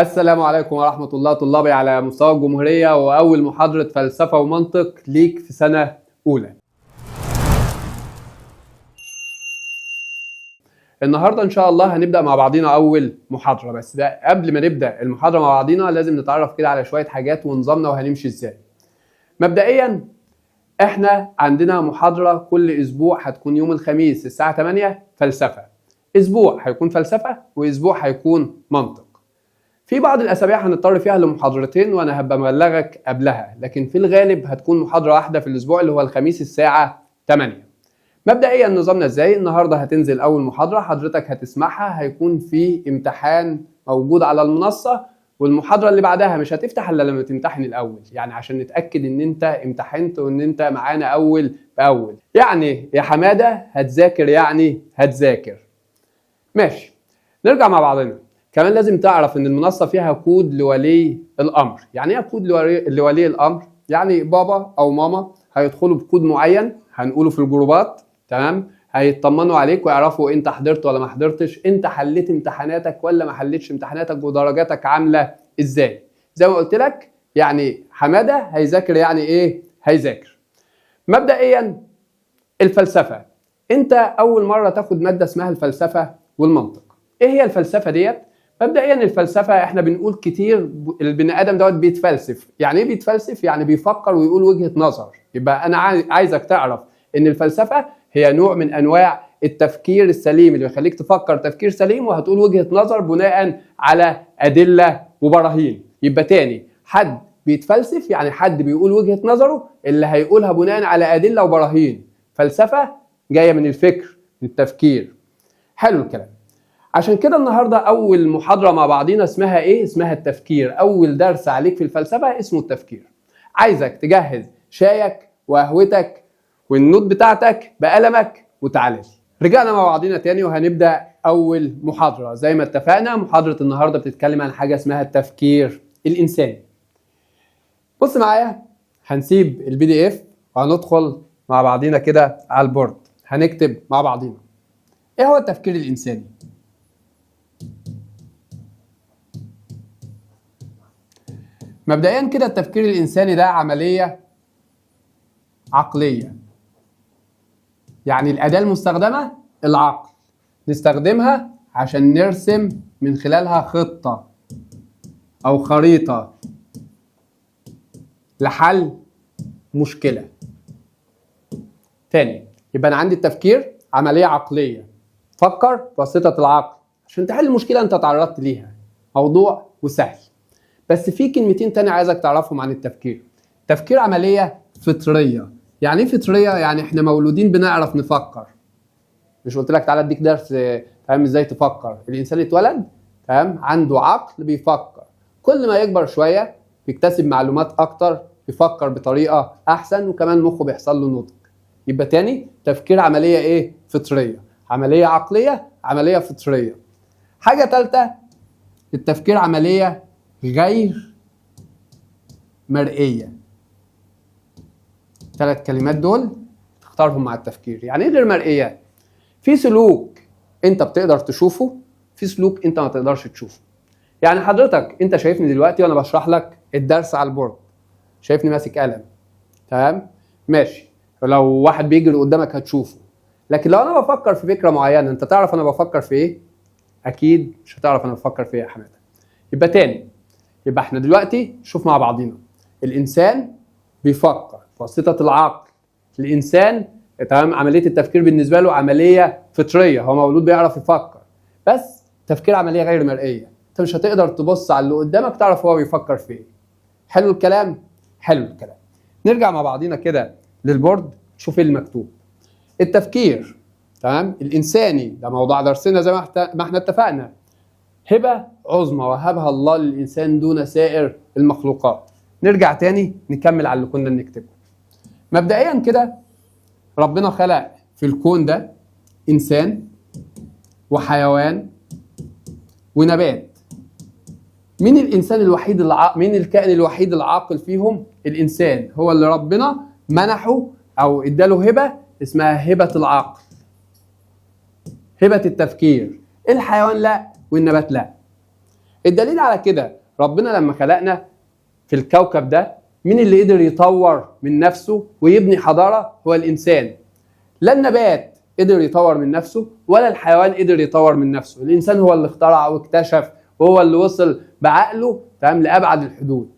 السلام عليكم ورحمة الله طلابي على مستوى الجمهورية، وأول محاضرة فلسفة ومنطق ليك في سنة أولى. النهاردة إن شاء الله هنبدأ مع بعضينا أول محاضرة، بس ده قبل ما نبدأ المحاضرة مع بعضينا لازم نتعرف كده على شوية حاجات ونظامنا وهنمشي إزاي. مبدئيا إحنا عندنا محاضرة كل أسبوع هتكون يوم الخميس الساعة 8 فلسفة. أسبوع هيكون فلسفة وأسبوع هيكون منطق. في بعض الأسابيع هنضطر فيها لمحاضرتين وأنا هبقى مبلغك قبلها، لكن في الغالب هتكون محاضرة واحدة في الأسبوع اللي هو الخميس الساعة 8. مبدئيا نظامنا ازاي؟ النهارده هتنزل أول محاضرة حضرتك هتسمعها، هيكون في امتحان موجود على المنصة، والمحاضرة اللي بعدها مش هتفتح إلا لما تمتحن الأول، يعني عشان نتأكد إن أنت امتحنت وإن أنت معانا أول بأول. يعني يا حمادة هتذاكر، يعني هتذاكر. ماشي، نرجع مع بعضنا. كمان لازم تعرف ان المنصة فيها كود لولي الامر. يعني ايه كود لولي الامر؟ يعني بابا او ماما هيدخلوا بكود معين هنقوله في الجروبات، تمام؟ هيطمنوا عليك ويعرفوا انت حضرت ولا ما حضرتش، انت حليت امتحاناتك ولا ما حليتش امتحاناتك، ودرجاتك عاملة ازاي. زي ما قلت لك، يعني حمادة هيذاكر، يعني ايه هيذاكر. مبدئيا الفلسفة، انت اول مرة تاخد مادة اسمها الفلسفة والمنطق. ايه هي الفلسفة ديت؟ مبدئيا الفلسفة احنا بنقول كتير البني ادم دوت بيتفلسف. يعني ايه بيتفلسف؟ يعني بيفكر ويقول وجهة نظر. يبقى انا عايزك تعرف ان الفلسفة هي نوع من انواع التفكير السليم اللي بيخليك تفكر تفكير سليم وهتقول وجهة نظر بناء على ادلة وبراهين. يبقى تاني، حد بيتفلسف يعني حد بيقول وجهة نظره اللي هيقولها بناء على ادلة وبراهين. فلسفة جاية من الفكر، من التفكير. حلو الكلام. عشان كده النهاردة أول محاضرة مع بعضينا اسمها إيه؟ اسمها التفكير. أول درس عليك في الفلسفة اسمه التفكير. عايزك تجهز شايك وقهوتك والنوت بتاعتك بقلمك وتعالى. رجعنا مع بعضينا تاني وهنبدأ أول محاضرة. زي ما اتفقنا محاضرة النهاردة بتتكلم عن حاجة اسمها التفكير الإنساني. بص معايا، هنسيب الPDF وهندخل مع بعضينا كده على البورد. هنكتب مع بعضينا إيه هو التفكير الإنساني؟ مبدئيا كده التفكير الإنساني ده عملية عقلية. يعني الأداة المستخدمة العقل، نستخدمها عشان نرسم من خلالها خطة أو خريطة لحل مشكلة. تاني، يبقى أنا عندي التفكير عملية عقلية، فكر بواسطة العقل عشان تحل مشكلة أنت تعرضت ليها. موضوع وسهل. بس في كلمتين تاني عايزك تعرفهم عن التفكير. التفكير عملية فطرية. يعني ايه فطرية؟ يعني احنا مولودين بنعرف نفكر. مش قلت لك تعالى اديك درس فاهم ازاي تفكر؟ الانسان اتولد تمام عنده عقل بيفكر، كل ما يكبر شوية بيكتسب معلومات اكتر، بيفكر بطريقة احسن، وكمان مخه بيحصل له نضج. يبقى تاني، تفكير عملية ايه؟ فطرية. عملية عقلية، عملية فطرية. حاجة تالتة، التفكير عملية غير مرئية. 3 كلمات دول تختارهم مع التفكير. يعني ايه غير مرئية؟ في سلوك انت بتقدر تشوفه، في سلوك انت ما تقدرش تشوفه. يعني حضرتك انت شايفني دلوقتي وانا بشرح لك الدرس على البورد، شايفني ماسك قلم، تمام؟ ماشي. لو واحد بيجري قدامك هتشوفه. لكن لو انا بفكر في فكرة معينة، انت تعرف انا بفكر في ايه؟ اكيد مش هتعرف انا بفكر في ايه يا حماده. يبقى تاني، يبقى احنا دلوقتي شوف مع بعضينا. الانسان بيفكر بواسطة العقل. الانسان تمام عملية التفكير بالنسبة له عملية فطرية، هو مولود بيعرف يفكر، بس تفكير عملية غير مرئية. انت مش هتقدر تبص على اللي قدامك تعرف هو بيفكر في ايه. حلو الكلام؟ حلو الكلام. نرجع مع بعضينا كده للبورد نشوف ايه المكتوب. التفكير تمام الانساني ده موضوع درسنا زي ما احنا اتفقنا. هبة عظمى وهبها الله للإنسان دون سائر المخلوقات. نرجع تاني نكمل على اللي كنا بنكتبه. مبدئيا كده ربنا خلق في الكون ده إنسان وحيوان ونبات. مين الإنسان الوحيد مين الكائن الوحيد العاقل فيهم؟ الإنسان هو اللي ربنا منحه أو اداله هبة اسمها هبة العقل، هبة التفكير. الحيوان لا والنبات لا. الدليل على كده ربنا لما خلقنا في الكوكب ده، مين اللي قدر يطور من نفسه ويبني حضارة؟ هو الإنسان. لا النبات قدر يطور من نفسه ولا الحيوان قدر يطور من نفسه. الإنسان هو اللي اخترع واكتشف، وهو اللي وصل بعقله تمام لأبعد الحدود.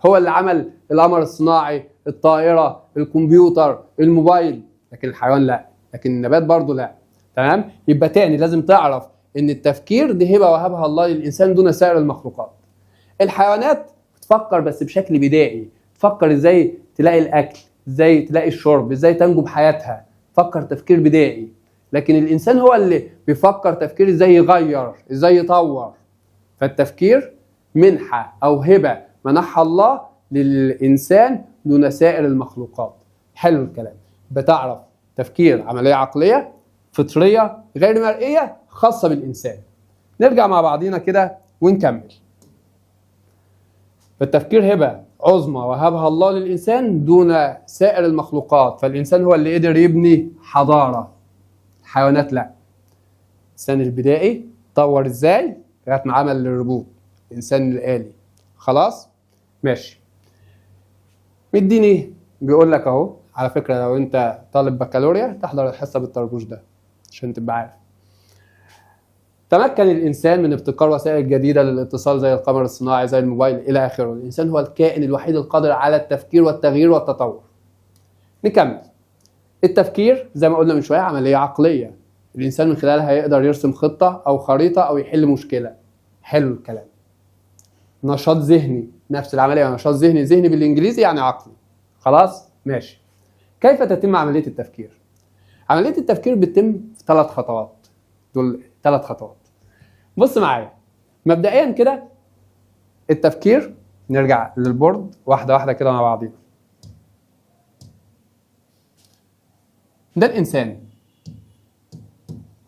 هو اللي عمل القمر الصناعي، الطائرة، الكمبيوتر، الموبايل. لكن الحيوان لا، لكن النبات برضه لا. تمام؟ يبقى تاني لازم تعرف ان التفكير دي هبة وهبها الله للإنسان دون سائر المخلوقات. الحيوانات بتفكر بس بشكل بدائي، تفكر ازاي تلاقي الأكل، ازاي تلاقي الشرب، ازاي تنجو بحياتها، فكر تفكير بدائي. لكن الإنسان هو اللي بيفكر تفكير ازاي يغير، ازاي يطور. فالتفكير منحة أو هبة منحها الله للإنسان دون سائر المخلوقات. حلو الكلام. بتعرف تفكير عملية عقلية فطرية غير مرئية خاصة بالإنسان. نرجع مع بعضينا كده ونكمل. فالتفكير هبة عظمى وهبها الله للإنسان دون سائر المخلوقات. فالإنسان هو اللي قدر يبني حضارة، الحيوانات لا. الإنسان البدائي طور إزاي لغاية ما عمل الروبوت، الإنسان الآلي. خلاص؟ ماشي. مديني بيقول لك أهو، على فكرة لو أنت طالب بكالوريا تحضر الحصة بالطربوش ده عشان تبقى عارف. تمكن الإنسان من ابتكار وسائل جديدة للاتصال زي القمر الصناعي، زي الموبايل إلى آخره. الإنسان هو الكائن الوحيد القادر على التفكير والتغيير والتطور. نكمل. التفكير زي ما قلنا من شوية عملية عقلية، الإنسان من خلالها يقدر يرسم خطة أو خريطة أو يحل مشكلة. حلو الكلام. نشاط ذهني، نفس العملية، نشاط ذهني. ذهني بالإنجليزي يعني عقلي. خلاص؟ ماشي. كيف تتم عملية التفكير؟ عملية التفكير بتتم في 3 خطوات. دول 3 خطوات. بص معايا. مبدئيا كده التفكير، نرجع للبورد واحدة واحدة كده مع بعضينا. ده الإنسان،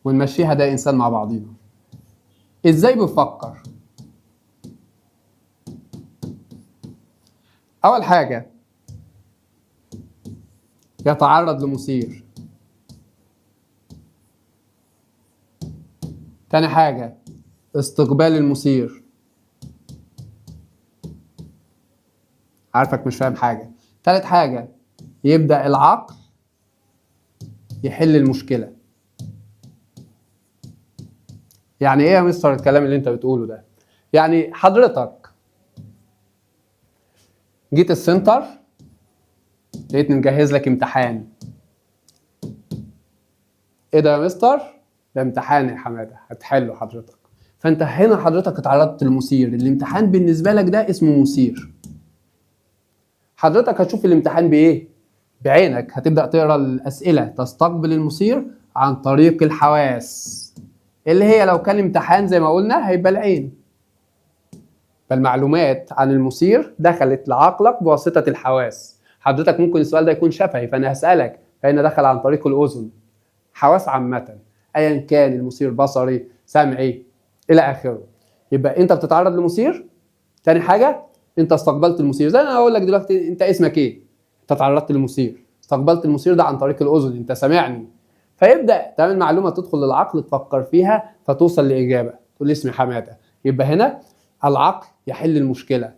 ونمشيها ده إنسان مع بعضينا. إزاي بيفكر؟ أول حاجة يتعرض لمثير. تاني حاجة استقبال المثير. عارفك مش فاهم حاجة. تالت حاجة يبدأ العقل يحل المشكلة. يعني ايه يا مستر الكلام اللي انت بتقوله ده؟ يعني حضرتك جيت السنتر لقيتني مجهز لك امتحان. ايه ده يا مستر؟ ده امتحان يا حماده هتحله حضرتك. فانت هنا حضرتك اتعرضت للمثير. الامتحان بالنسبه لك ده اسمه مثير. حضرتك هتشوف الامتحان بايه؟ بعينك. هتبدا تقرا الاسئله، تستقبل المثير عن طريق الحواس، اللي هي لو كان امتحان زي ما قلنا هيبقى العين. فالمعلومات عن المثير دخلت لعقلك بواسطه الحواس. حضرتك ممكن السؤال ده يكون شفهي فانا هسالك، فهنا دخل عن طريق الاذن. حواس عامه ايا كان المثير، بصري، سمعي الى اخره. يبقى انت بتتعرض لمثير. تاني حاجه انت استقبلت المثير. زي انا هقول لك دلوقتي انت اسمك ايه؟ انت تعرضت للمثير، استقبلت المثير ده عن طريق الاذن، انت سامعني. فيبدا تعمل معلومه تدخل للعقل تفكر فيها فتوصل لاجابه، تقول اسمي حماده. يبقى هنا العقل يحل المشكله.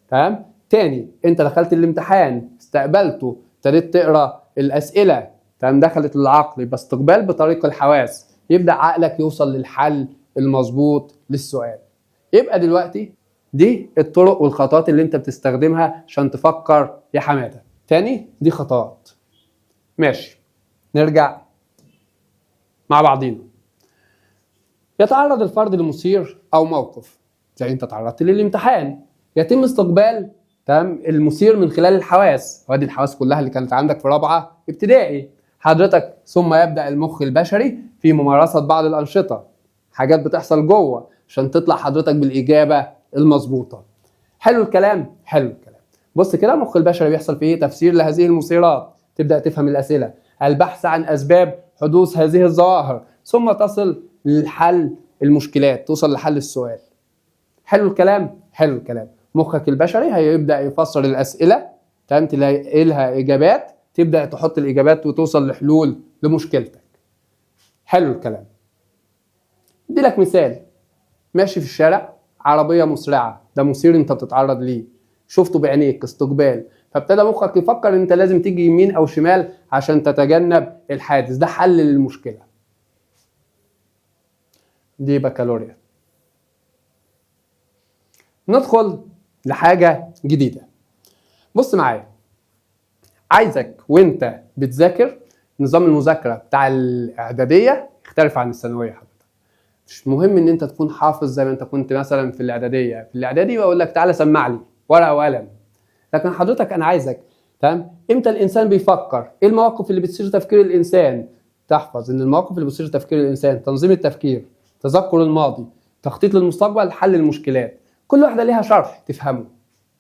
تمام؟ تاني انت دخلت الامتحان، استقبلته، ابتديت تقرا الاسئله، تمام، دخلت للعقل. يبقى استقبال بطريق الحواس، يبدا عقلك يوصل للحل المظبوط للسؤال. يبقى دلوقتي دي الطرق والخطوات اللي انت بتستخدمها عشان تفكر يا حماده. تاني دي خطوات. ماشي. نرجع مع بعضينا. يتعرض الفرد لمثير او موقف زي انت تعرضت للامتحان. يتم استقبال تمام المثير من خلال الحواس، وادي الحواس كلها اللي كانت عندك في رابعه ابتدائي حضرتك. ثم يبدا المخ البشري في ممارسه بعض الانشطه، حاجات بتحصل جوه عشان تطلع حضرتك بالاجابه المظبوطه. حلو الكلام؟ حلو الكلام. بص كده المخ البشري بيحصل فيه تفسير لهذه المثيرات، تبدا تفهم الاسئله، البحث عن اسباب حدوث هذه الظواهر، ثم تصل للحل المشكلات، توصل لحل السؤال. حلو الكلام؟ حلو الكلام. مخك البشري هيبدا يفسر الاسئله، تمام، تلاقي لها اجابات، تبدا تحط الاجابات وتوصل لحلول لمشكلتك. حلو الكلام. ادي لك مثال. ماشي في الشارع عربيه مسرعه، ده مثير انت بتتعرض ليه، شفته بعينيك استقبال، فابتدى مخك يفكر ان انت لازم تيجي يمين او شمال عشان تتجنب الحادث. ده حل للمشكله. دي بكالوريا. ندخل لحاجه جديده. بص معايا، عايزك وانت بتذاكر، نظام المذاكره بتاع الاعداديه يختلف عن الثانويه. حضرتك مش مهم ان انت تكون حافظ زي ما انت كنت مثلا في الاعداديه. في الاعدادي بقول لك تعالى سمع لي ورقه وقلم، لكن حضرتك انا عايزك تمام امتى الانسان بيفكر، ايه المواقف اللي بتصير تفكير الانسان، تحفظ ان المواقف اللي بتصير تفكير الانسان تنظيم التفكير، تذكر الماضي، تخطيط للمستقبل، حل المشكلات. كل واحده ليها شرح تفهمه.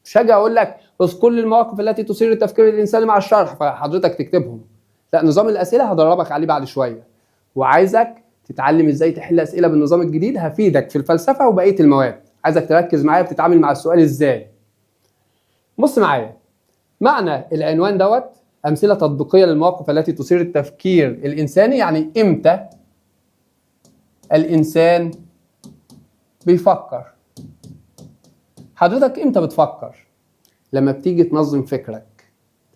مش هاجي اقول لك اذكر لي المواقف التي تثير التفكير الانساني مع الشرح فحضرتك تكتبهم. لا، نظام الاسئله هدربك عليه بعد شويه، وعايزك تتعلم ازاي تحل اسئله بالنظام الجديد. هفيدك في الفلسفه وبقيه المواد. عايزك تركز معايا بتتعامل مع السؤال ازاي. بص معايا، معنى العنوان دوت امثله تطبيقيه للمواقف التي تثير التفكير الانساني، يعني امتى الانسان بيفكر. حضرتك امتى بتفكر؟ لما بتيجي تنظم فكرك،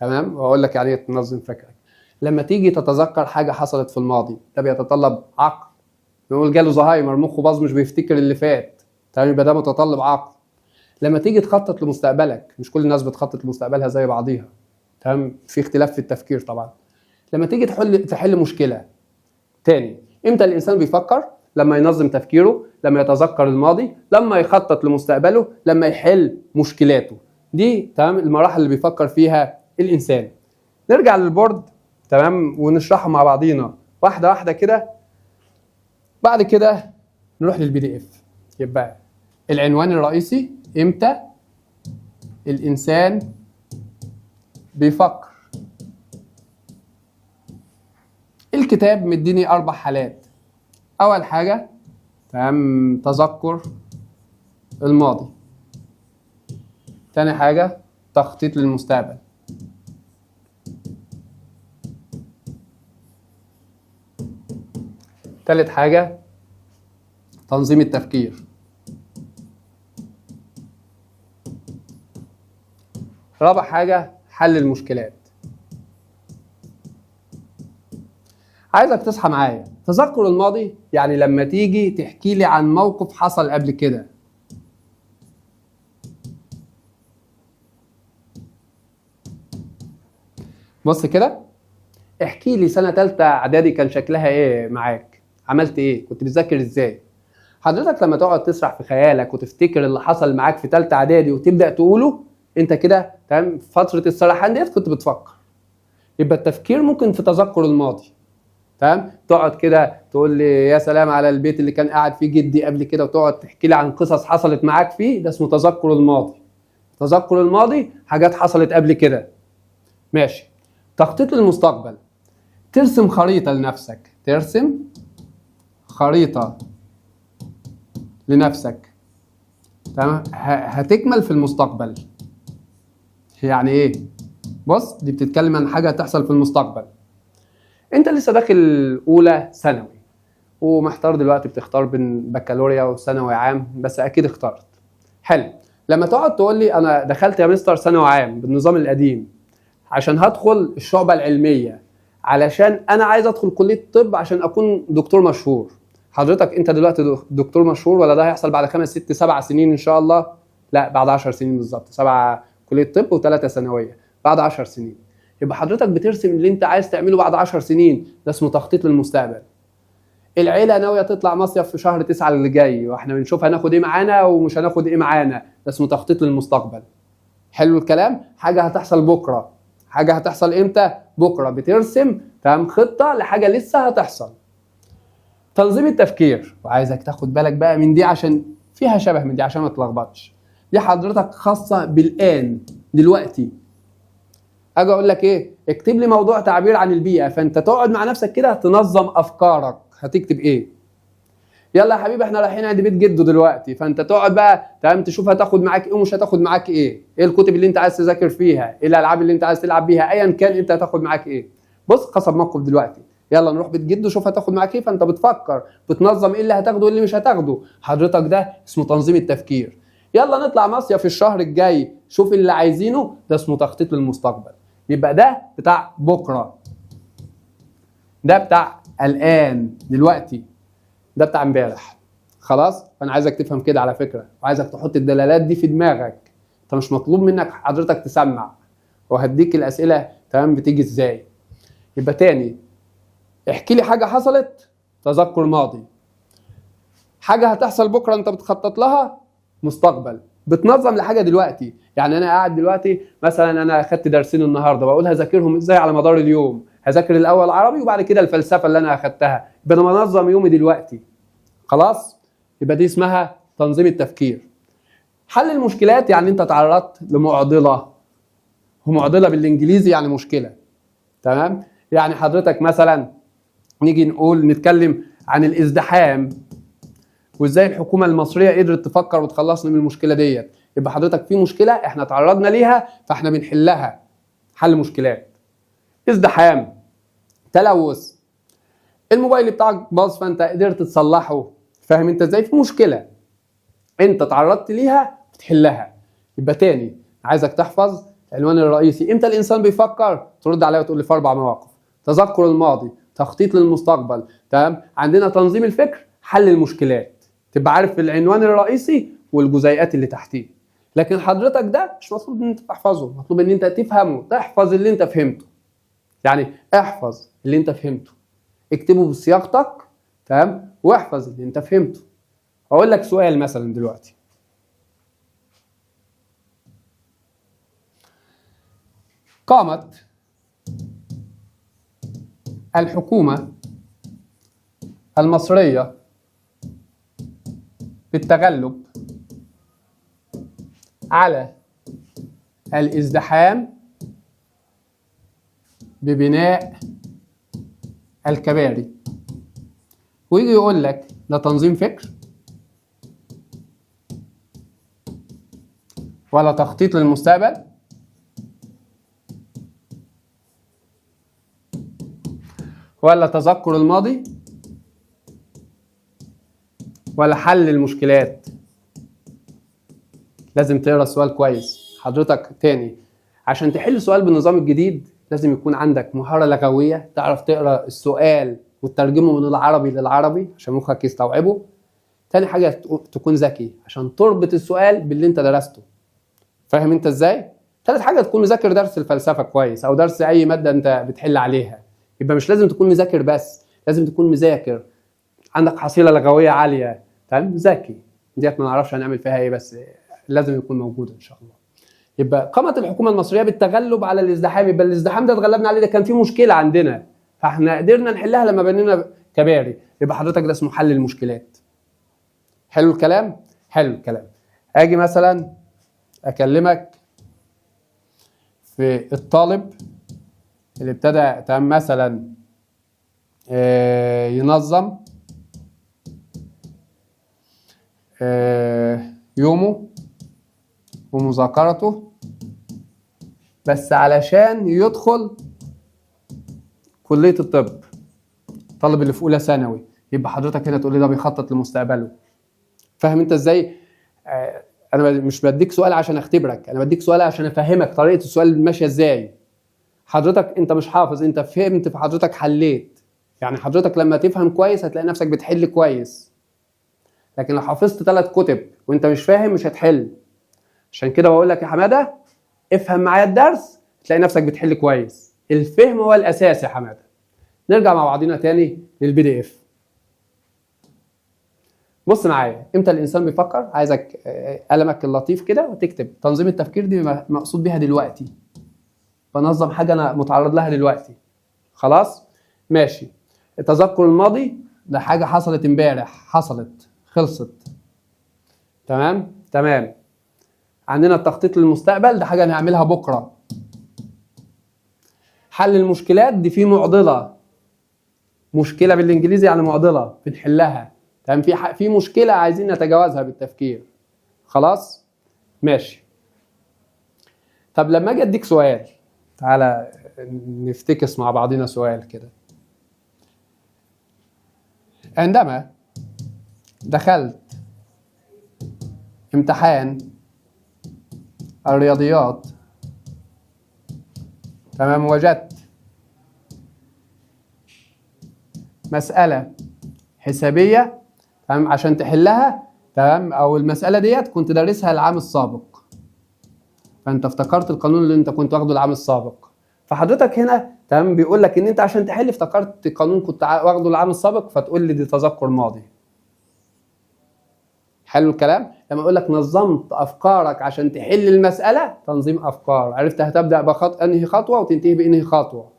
تمام؟ واقول لك يعني ايه تنظم فكرك. لما تيجي تتذكر حاجه حصلت في الماضي، ده بيتطلب عقل. نقول جاله زهايمر، مخه باظ مش بيفتكر اللي فات، تمام؟ يبقى ده متطلب عقل. لما تيجي تخطط لمستقبلك، مش كل الناس بتخطط لمستقبلها زي بعضيها، تمام؟ في اختلاف في التفكير طبعا. لما تيجي تحل مشكله. تاني، امتى الانسان بيفكر؟ لما ينظم تفكيره، لما يتذكر الماضي، لما يخطط لمستقبله، لما يحل مشكلاته. دي تمام المراحل اللي بيفكر فيها الانسان. نرجع للبورد، تمام، ونشرحه مع بعضينا واحده واحده كده. بعد كده نروح للبي دي اف. يبقى العنوان الرئيسي امتى الانسان بيفكر. الكتاب مديني 4 حالات. اول حاجه تمام تذكر الماضي. تاني حاجه تخطيط للمستقبل. تالت حاجه تنظيم التفكير. رابع حاجه حل المشكلات. عايزك تصحى معايا. تذكر الماضي يعني لما تيجي تحكي لي عن موقف حصل قبل كده. بص كده، احكي لي سنة تالتة اعدادي كان شكلها ايه معاك، عملت ايه، كنت بتذاكر ازاي. حضرتك لما تقعد تسرح في خيالك وتفتكر اللي حصل معاك في تالتة اعدادي وتبدأ تقوله، انت كده تمام فترة السرحان ديت كنت بتفكر. يبقى التفكير ممكن في تذكر الماضي، تمام؟ تقعد كده تقول لي يا سلام على البيت اللي كان قاعد فيه جدي قبل كده، وتقعد تحكي لي عن قصص حصلت معاك فيه. ده اسمه تذكر الماضي. تذكر الماضي حاجات حصلت قبل كده. ماشي. تخطيط للمستقبل، ترسم خريطة لنفسك. ترسم خريطة لنفسك، تمام؟ هتكمل في المستقبل. يعني ايه؟ بص، دي بتتكلم عن حاجة هتحصل في المستقبل. انت لسه داخل اولى ثانوي ومحتار دلوقتي، بتختار بين بكالوريا وثانوي عام، بس اكيد اخترت. حلو. لما تقعد تقول لي انا دخلت يا مستر ثانوي عام بالنظام القديم عشان هدخل الشعبة العلمية، علشان انا عايز ادخل كلية طب عشان اكون دكتور مشهور. حضرتك انت دلوقتي دكتور مشهور ولا ده هيحصل بعد 5 6 7 سنين ان شاء الله؟ لا، بعد 10 سنين بالظبط. 7 كلية طب و3 ثانوية، بعد 10 سنين. يبقى حضرتك بترسم اللي انت عايز تعمله بعد 10 سنين. ده اسمه تخطيط للمستقبل. العيلة ناوية تطلع مصيف في شهر 9 اللي جاي، واحنا بنشوف هناخد ايه معانا ومش هناخد ايه معانا. ده اسمه تخطيط للمستقبل. حلو الكلام؟ حاجة هتحصل بكرة. حاجة هتحصل امتى؟ بكرة. بترسم تمام خطة لحاجة لسه هتحصل. تنظيم التفكير، وعايزك تاخد بالك بقى من دي عشان فيها شبه من دي عشان ما تلخبطش. دي حضرتك خاصة بالآن دلوقتي. اجي اقول لك ايه، اكتب لي موضوع تعبير عن البيئة، فانت تقعد مع نفسك كده تنظم افكارك. هتكتب ايه؟ يلا يا حبيبي احنا رايحين عند بيت جده دلوقتي، فانت تقعد بقى تمام تشوف هتاخد معاك ايه ومش هتاخد معاك ايه الكتب اللي انت عايز تذاكر فيها، ايه الالعاب اللي انت عايز تلعب بيها، ايا كان انت هتاخد معاك ايه. بص، قصب موقف دلوقتي، يلا نروح بيت جده شوف هتاخد معاك ايه، فانت بتفكر بتنظم ايه اللي هتاخده وايه اللي مش هتاخده. حضرتك ده اسمه تنظيم التفكير. يلا نطلع مصيف الشهر الجاي شوف اللي عايزينه، ده اسمه تخطيط للمستقبل. يبقى ده بتاع بكره، ده بتاع الان دلوقتي، ده بتاع امبارح. خلاص؟ فانا عايزك تفهم كده على فكره، وعايزك تحط الدلالات دي في دماغك. انت مش مطلوب منك حضرتك تسمع، وهديك الاسئله تمام بتيجي ازاي. يبقى تاني، احكي لي حاجه حصلت، تذكر ماضي. حاجه هتحصل بكره انت بتخطط لها، مستقبل. بتنظم لحاجه دلوقتي. يعني انا قاعد دلوقتي مثلا انا اخدت درسين النهارده، بقول هذاكرهم ازاي على مدار اليوم. هذاكر الاول عربي وبعد كده الفلسفه اللي انا اخدتها. يبقى انا منظم يومي دلوقتي. خلاص؟ يبقى دي اسمها تنظيم التفكير. حل المشكلات يعني انت تعرضت لمعضله، ومعضله بالانجليزي يعني مشكله. تمام؟ يعني حضرتك مثلا نيجي نتكلم عن الازدحام، وازاي الحكومه المصريه قدرت تفكر وتخلصنا من المشكله ديت. يبقى حضرتك في مشكله احنا تعرضنا ليها فاحنا بنحلها. حل مشكلات. ازدحام، تلوث، الموبايل بتاعك باظ فانت قدرت تصلحه. فاهم انت ازاي؟ في مشكله انت تعرضت ليها بتحلها. يبقى تاني عايزك تحفظ العنوان الرئيسي. امتى الانسان بيفكر؟ ترد عليا وتقول لي في 4 مواقف. تذكر الماضي، تخطيط للمستقبل، تمام؟ عندنا تنظيم الفكر، حل المشكلات. تبقى عارف العنوان الرئيسي والجزيئات اللي تحتيه. لكن حضرتك ده مش مطلوب ان انت تحفظه، مطلوب ان انت تفهمه، تحفظ اللي انت فهمته. يعني احفظ اللي انت فهمته، اكتبه بصياغتك، تمام؟ واحفظ اللي انت فهمته. اقول لك سؤال مثلا دلوقتي، قامت الحكومة المصرية بالتغلب على الازدحام ببناء الكباري. ويجي يقول لك ده تنظيم فكر ولا تخطيط للمستقبل ولا تذكر الماضي ولا حل المشكلات. لازم تقرا السؤال كويس. حضرتك تاني، عشان تحل سؤال بالنظام الجديد لازم يكون عندك مهارة لغوية، تعرف تقرا السؤال وتترجمه من العربي للعربي عشان مخك يستوعبه. تاني حاجة تكون ذكي عشان تربط السؤال باللي انت درسته. فاهم انت ازاي؟ تالت حاجة تكون مذاكر درس الفلسفة كويس او درس اي مادة انت بتحل عليها. يبقى مش لازم تكون مذاكر بس، لازم تكون مذاكر، عندك حصيلة لغوية عالية، تمام؟ ذكي. ديت ما نعرفش هنعمل فيها ايه بس لازم يكون موجود ان شاء الله. يبقى قامت الحكومة المصرية بالتغلب على الازدحام. يبقى الازدحام ده اتغلبنا عليه، ده كان في مشكلة عندنا فاحنا قدرنا نحلها لما بنينا كباري. يبقى حضرتك ده اسمه حل المشكلات. حلو الكلام؟ حلو الكلام. اجي مثلا اكلمك في الطالب اللي ابتدى تمام مثلا ينظم يومه ومذاكرته بس علشان يدخل كلية الطب. الطالب اللي في أولى ثانوي، يبقى حضرتك هنا تقول لي ده بيخطط لمستقبله. فاهم انت ازاي؟ انا مش بديك سؤال عشان اختبرك، انا بديك سؤال عشان افهمك طريقة السؤال ماشية ازاي. حضرتك انت مش حافظ، انت فهمت فحضرتك حليت. يعني حضرتك لما تفهم كويس هتلاقي نفسك بتحل كويس. لكن لو حفظت 3 كتب وانت مش فاهم مش هتحل. عشان كده بقول لك يا حمادة افهم معايا الدرس تلاقي نفسك بتحل كويس. الفهم هو الاساس يا حمادة. نرجع مع بعضينا تاني للبي دي اف. بص معايا، امتى الانسان بيفكر؟ عايزك قلمك اللطيف كده وتكتب تنظيم التفكير دي مقصود بيها دلوقتي. بنظم حاجة انا متعرض لها دلوقتي. خلاص؟ ماشي. التذكر الماضي ده حاجة حصلت امبارح، حصلت خلصت. تمام؟ تمام. عندنا التخطيط للمستقبل ده حاجة هنعملها بكرة. حل المشكلات دي في معضلة. مشكلة بالانجليزي يعني معضلة بنحلها. تمام؟ في مشكلة عايزين نتجاوزها بالتفكير. خلاص؟ ماشي. طب لما اجي اديك سؤال، تعالى نفتكس مع بعضنا سؤال كده. عندما دخلت امتحان الرياضيات تمام وجدت مسألة حسابية تمام عشان تحلها تمام، او المسألة ديت كنت دارسها العام السابق، فانت افتكرت القانون اللي انت كنت واخده العام السابق، فحضرتك هنا تمام بيقول لك ان انت عشان تحل افتكرت قانون كنت واخده العام السابق، فتقول لي دي تذكر ماضي. حلو الكلام؟ لما اقول لك نظمت افكارك عشان تحل المسألة، تنظيم افكار، عرفت هتبدأ انهي خطوة وتنتهي بانهي خطوة.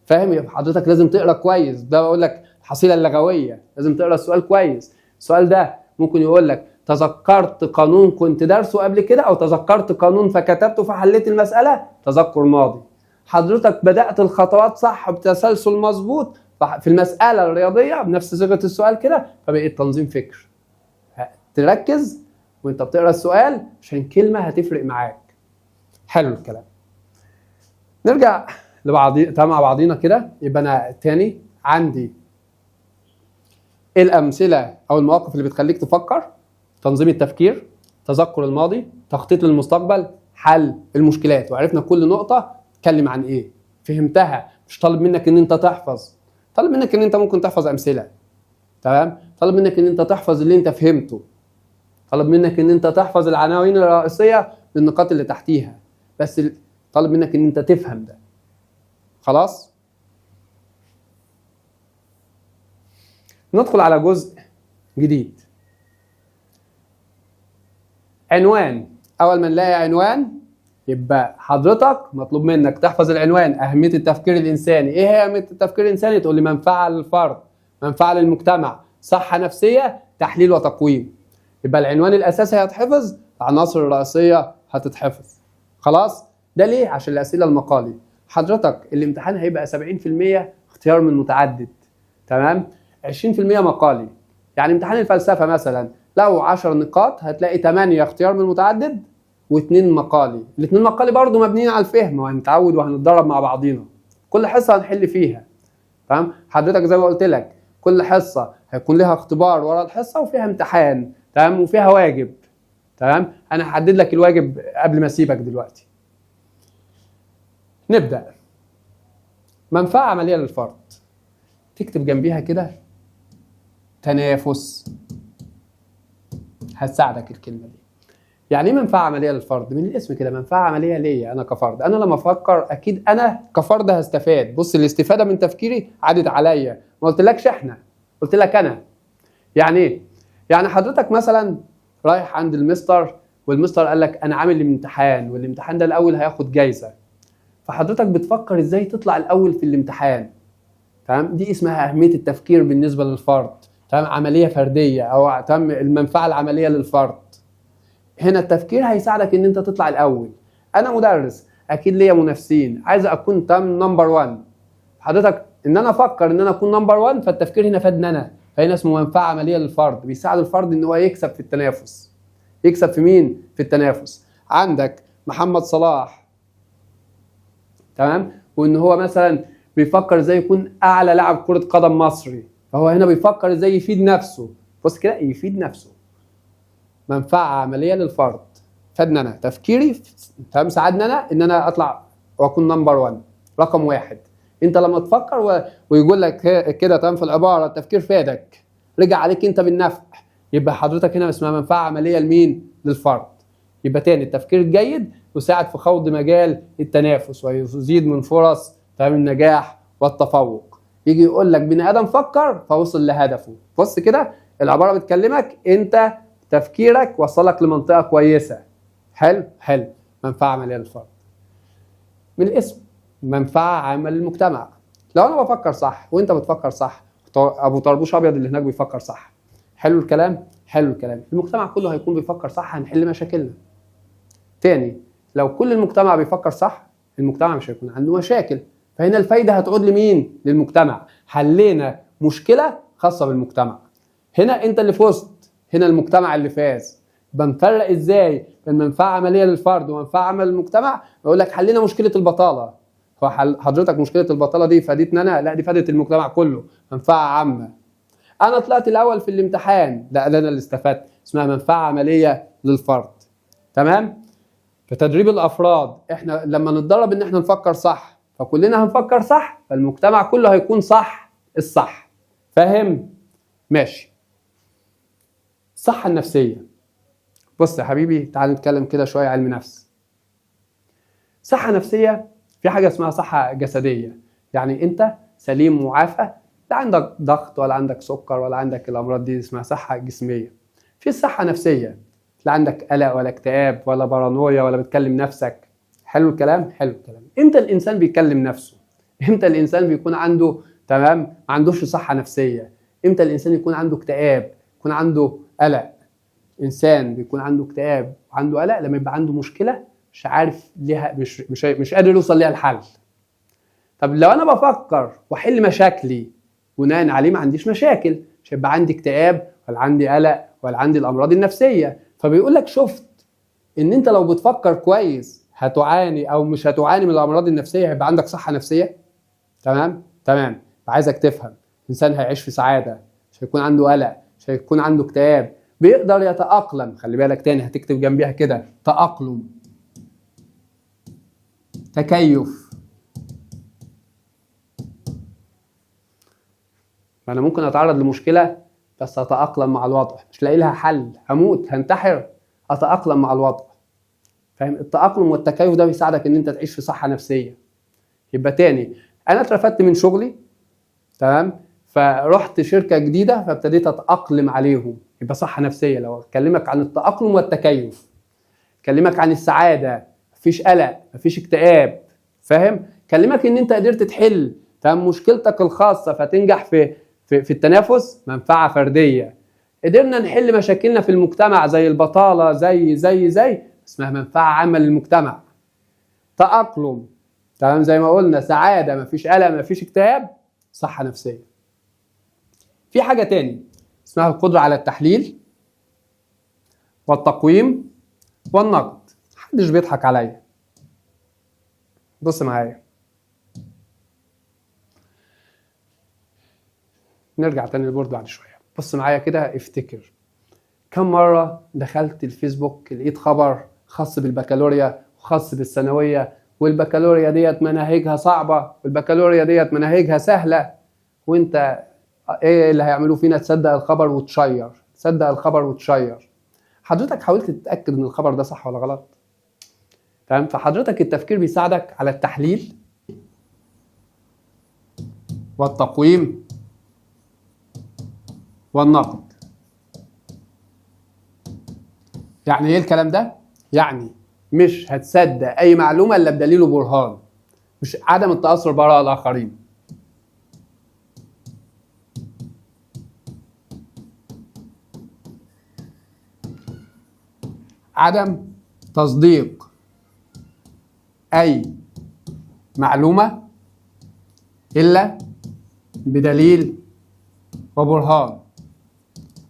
فاهم؟ يبقى حضرتك لازم تقرا كويس، ده بقول لك الحصيلة اللغوية، لازم تقرا السؤال كويس. السؤال ده ممكن يقول لك تذكرت قانون كنت دارسه قبل كده، او تذكرت قانون فكتبته فحليت المسألة، تذكر ماضي. حضرتك بدأت الخطوات صح بتسلسل مظبوط في المسألة الرياضية بنفس صيغة السؤال كده، فبقيت تنظيم فكر. تركز وانت بتقرا السؤال عشان كلمة هتفرق معاك. حلو الكلام. نرجع مع بعضينا كده. يبقى انا تاني عندي الامثله او المواقف اللي بتخليك تفكر، تنظيم التفكير، تذكر الماضي، تخطيط للمستقبل، حل المشكلات. وعرفنا كل نقطه تتكلم عن ايه، فهمتها. مش طالب منك ان انت تحفظ، طالب منك ان انت ممكن تحفظ امثله تمام، طالب منك ان انت تحفظ اللي انت فهمته، طالب منك ان انت تحفظ العناوين الرئيسيه للنقاط اللي تحتيها، بس طالب منك ان انت تفهم ده. خلاص؟ ندخل على جزء جديد. عنوان. اول ما نلاقي عنوان يبقى حضرتك مطلوب منك تحفظ العنوان. اهميه التفكير الانساني. ايه هي اهميه التفكير الانساني؟ تقول لي منفعه للفرد، منفعه للمجتمع، صحه نفسيه، تحليل وتقويم. يبقى العنوان الاساسي هيتحفظ، العناصر الرئيسيه هتتحفظ. خلاص؟ ده ليه؟ عشان الاسئله المقالي. حضرتك الامتحان هيبقى 70% اختيار من متعدد تمام، 20% مقالي. يعني امتحان الفلسفه مثلا لو 10 نقاط هتلاقي 8 اختيار من متعدد و2 مقالي. الاثنين مقالي برضو مبنيين على الفهم، وهنتعود وهنتدرب مع بعضينا. كل حصه هنحل فيها تمام. حضرتك زي ما قلت لك كل حصه هيكون لها اختبار ورا الحصه وفيها امتحان تمام وفيها واجب تمام. انا هحدد لك الواجب قبل ما اسيبك دلوقتي. نبدا. منفعه عمليه للفرد، تكتب جنبيها كده تنافس، هتساعدك الكلمه دي. يعني ايه منفعه عمليه للفرد؟ من الاسم كده منفعه عمليه ليا انا كفرد. انا لما افكر اكيد انا كفرد هستفاد. بص الاستفاده من تفكيري عادت عليا، ما قلتلكش احنا، قلت لك انا. يعني ايه؟ يعني حضرتك مثلا رايح عند المستر، والمستر قال لك انا عامل امتحان، والامتحان ده الاول هياخد جايزه، فحضرتك بتفكر ازاي تطلع الاول في الامتحان تمام. دي اسمها اهميه التفكير بالنسبه للفرد تمام، عمليه فرديه او تم المنفعه العمليه للفرد. هنا التفكير هيساعدك ان انت تطلع الاول. انا مدرس اكيد ليا منافسين، عايز اكون نمبر 1. حضرتك ان انا افكر ان انا اكون نمبر 1، فالتفكير هنا فادني انا، فهنا اسمه منفعه عمليه للفرد. بيساعد الفرد ان هو يكسب في التنافس. يكسب في مين؟ في التنافس. عندك محمد صلاح تمام، وان هو مثلا بيفكر ازاي يكون اعلى لاعب كرة قدم مصري، فهو هنا بيفكر ازاي يفيد نفسه. بص كده، يفيد نفسه. منفعة عملية للفرد، فادنا انا تفكيري تمام، ساعدنا انا ان انا اطلع واكون نمبر 1 رقم 1. انت لما تفكر ويقول لك كده تمام في العبارة التفكير فادك، رجع عليك انت بالنفع، يبقى حضرتك هنا اسمها منفعة عملية لمين؟ للفرد. يبقى تاني التفكير الجيد يساعد في خوض مجال التنافس ويزيد من فرص تمام النجاح والتفوق. يجي يقول لك بني ادم فكر فوصل لهدفه. بص كده العباره بتكلمك انت تفكيرك وصلك لمنطقه كويسه. حلو حلو. منفعه عمليه للفرد من الاسم، منفعه عامه للمجتمع. لو انا بفكر صح وانت بتفكر صح، ابو طربوش ابيض اللي هناك بيفكر صح، حلو الكلام، حلو الكلام، المجتمع كله هيكون بيفكر صح، هنحل مشاكلنا. تاني لو كل المجتمع بيفكر صح، المجتمع مش هيكون عنده مشاكل، فهنا الفايدة هتعود لمين؟ للمجتمع. حلينا مشكلة خاصة بالمجتمع، هنا انت اللي فزت، هنا المجتمع اللي فاز. بنفرق ازاي بين منفعة عملية للفرد ومنفعة عملية للمجتمع؟ بقول لك حلينا مشكلة البطالة، هو حضرتك مشكلة البطالة دي فادتنا انا؟ لا، دي فادت المجتمع كله، منفعة عامة. انا طلعت الاول في الامتحان، لا ده انا اللي استفدت، اسمها منفعه عمليه للفرد. تمام. في تدريب الافراد احنا لما نتدرب ان احنا نفكر صح، فكلنا هنفكر صح، فالمجتمع كله هيكون صح الصح. فاهم؟ ماشي. الصحه النفسيه. بص يا حبيبي، تعال نتكلم كده شويه علم نفس. صحه نفسيه، في حاجه اسمها صحه جسديه، يعني انت سليم معافى، لا عندك ضغط ولا عندك سكر ولا عندك الامراض دي، اسمها صحه جسميه. في الصحه نفسيه، لا عندك قلق ولا اكتئاب ولا بارانويا ولا بتكلم نفسك. حلو الكلام؟ حلو الكلام. امتى الانسان بيكلم نفسه؟ امتى الانسان بيكون عنده تمام ما عندوش صحه نفسيه؟ امتى الانسان يكون عنده اكتئاب، يكون عنده قلق؟ انسان بيكون عنده اكتئاب وعنده قلق لما يبقى عنده مشكله مش عارف ليها، مش قادر يوصل ليها الحل. طب لو انا بفكر واحل مشاكلي بناء عليه ما عنديش مشاكل، مش هيبقى عندي اكتئاب ولا عندي قلق ولا عندي الامراض النفسيه. فبيقول لك شفت ان انت لو بتفكر كويس هتعاني او مش هتعاني من الامراض النفسيه، هيبقى عندك صحه نفسيه. تمام. عايزك تفهم، الانسان هيعيش في سعاده، مش هيكون عنده قلق، مش هيكون عنده اكتئاب، بيقدر يتاقلم. خلي بالك تاني، هتكتب جنبيها كده تاقلم، تكيف. فانا ممكن اتعرض لمشكله بس اتاقلم مع الوضع، مش لاقي لها حل، هموت هنتحر، اتاقلم مع الوضع. فاهم؟ التاقلم والتكيف ده بيساعدك ان انت تعيش في صحه نفسيه. يبقى تاني، انا اترفدت من شغلي، تمام، فرحت شركه جديده فابتديت اتاقلم عليهم، يبقى صحه نفسيه. لو اكلمك عن التاقلم والتكيف، اكلمك عن السعاده، مفيش قلق، مفيش اكتئاب. فاهم؟ اكلمك ان انت قدرت تحل تمام مشكلتك الخاصه فتنجح في التنافس، منفعه فرديه. قدرنا نحل مشاكلنا في المجتمع زي البطاله، زي اسمها منفعه عامه للمجتمع. تاقلم، تمام، زي ما قلنا سعاده، مفيش قلق، مفيش اكتئاب، صحه نفسيه. في حاجه تاني اسمها القدره على التحليل والتقويم والنقد. محدش بيضحك عليا، بص معايا. نرجع تاني للبورد بعد شويه. بص معايا كده، افتكر كم مره دخلت الفيسبوك لقيت خبر خاص بالبكالوريا وخاص بالثانويه، والبكالوريا ديت مناهجها صعبه والبكالوريا ديت مناهجها سهله، وانت ايه اللي هيعملوه فينا؟ تصدق الخبر وتشير، تصدق الخبر وتشير. حضرتك حاولت تتاكد ان الخبر ده صح ولا غلط؟ تمام. فحضرتك التفكير بيساعدك على التحليل والتقويم والنقد. يعني ايه الكلام ده؟ يعني مش هتصدق اي معلومه الا بدليل وبرهان، مش عدم التاثر براء الاخرين. عدم تصديق اي معلومه الا بدليل وبرهان.